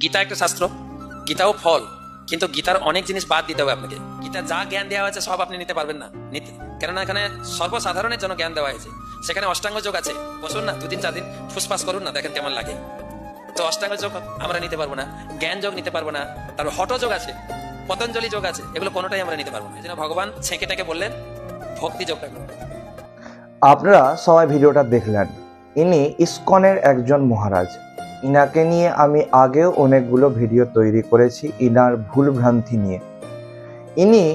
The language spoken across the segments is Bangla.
গীতা একটা শাস্ত্র, গীতাও ফল, কিন্তু গীতার অনেক জিনিস বাদ দিতে হবে আপনাকে। গীতা যা জ্ঞান দেওয়া হয়েছে সব আপনি নিতে পারবেন না, কেননা এখানে সর্বসাধারণের জন্য জ্ঞান দেওয়া হয়েছে। সেখানে অষ্টাঙ্গ যোগ আছে, বসুন না 2-3-4 দিন ফুসফাস করুন না, দেখেন কেমন লাগে। তো অষ্টাঙ্গ যোগ আমরা নিতে পারবো না, জ্ঞান যোগ নিতে পারবো না, তারপর হঠ যোগ আছে, পতঞ্জলি যোগ আছে, এগুলো কোনোটাই আমরা নিতে পারবো না। এই জন্য ভগবান ছেঁকেটাকে বললেন ভক্তি যোগটা করুন। আপনারা সবাই ভিডিওটা দেখলেন। ইনি ইসকনের একজন মহারাজ। ইনাকে নিয়ে আমি আগেও অনেকগুলো ভিডিও তৈরি করেছি ইনার ভুল ভ্রান্তি নিয়ে। ইনি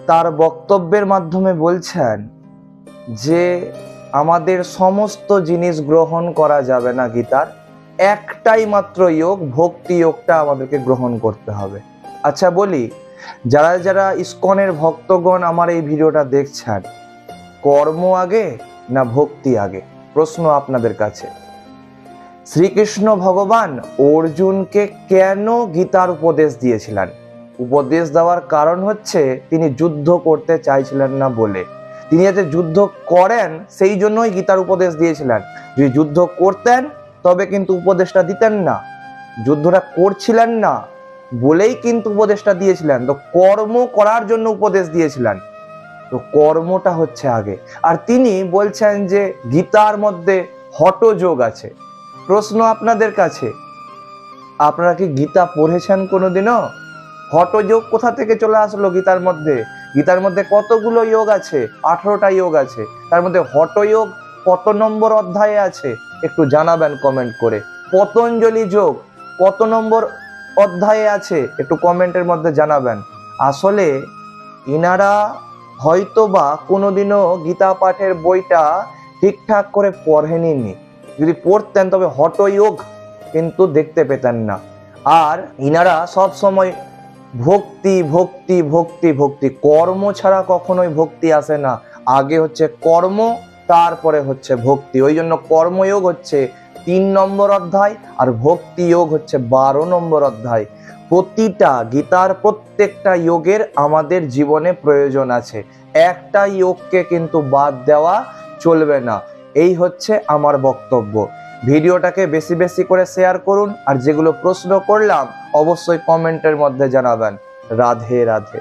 তার বক্তব্যের মাধ্যমে বলছেন যে আমাদের সমস্ত জিনিস গ্রহণ করা যাবে না গীতার, একটাই মাত্র যোগ, ভক্তি যোগটা আমাদেরকে গ্রহণ করতে হবে। আচ্ছা বলি, যারা যারা ইসকনের ভক্তগণ আমার এই ভিডিওটা দেখছেন, কর্ম আগে না ভক্তি আগে? প্রশ্ন আপনাদের কাছে। শ্রীকৃষ্ণ ভগবান অর্জুনকে কেন গীতার উপদেশ দিয়েছিলেন? উপদেশ দেওয়ার কারণ হচ্ছে তিনি যুদ্ধ করতে চাইছিলেন না বলে। তিনি যাতে যুদ্ধ করেন সেই জন্যই গীতার উপদেশ দিয়েছিলেন। যদি যুদ্ধ করতেন তবে কিন্তু উপদেশটা দিতেন না। যুদ্ধটা করছিলেন না বলেই কিন্তু উপদেশটা দিয়েছিলেন। তো কর্ম করার জন্য উপদেশ দিয়েছিলেন, তো কর্মটা হচ্ছে আগে। আর তিনি বলছেন যে গীতার মধ্যে হঠযোগ আছে। প্রশ্ন আপনাদের কাছে, আপনারা কি গীতা পড়েছেন কোনোদিনও? হঠযোগ কোথা থেকে চলে আসলো গীতার মধ্যে? গীতার মধ্যে কতগুলো যোগ আছে? 18টা যোগ আছে। তার মধ্যে হঠযোগ কত নম্বর অধ্যায়ে আছে একটু জানাবেন কমেন্ট করে। পতঞ্জলি যোগ কত নম্বর অধ্যায়ে আছে একটু কমেন্টের মধ্যে জানাবেন। আসলে ইনারা হয়তোবা কোনোদিনও গীতা পাঠের বইটা ঠিকঠাক করে পড়েননি। যদি পড়তেন তবে হঠযোগ কিন্তু দেখতে পেতেন না। আর ইনারা সব সময় ভক্তি ভক্তি ভক্তি ভক্তি, কর্ম ছাড়া কখনোই ভক্তি আসে না। আগে হচ্ছে কর্ম, তারপরে হচ্ছে ভক্তি। ওই জন্য কর্মযোগ হচ্ছে 3 নম্বর অধ্যায় আর ভক্তি যোগ হচ্ছে 12 নম্বর অধ্যায়। প্রতিটা গীতার প্রত্যেকটা যোগের আমাদের জীবনে প্রয়োজন আছে। একটা যোগকে কিন্তু বাদ দেওয়া চলবে না। এই হচ্ছে আমার বক্তব্য। ভিডিওটাকে বেশি বেশি করে শেয়ার করুন, আর যেগুলো প্রশ্ন করলাম অবশ্যই কমেন্টের মধ্যে জানাবেন। রাধে রাধে।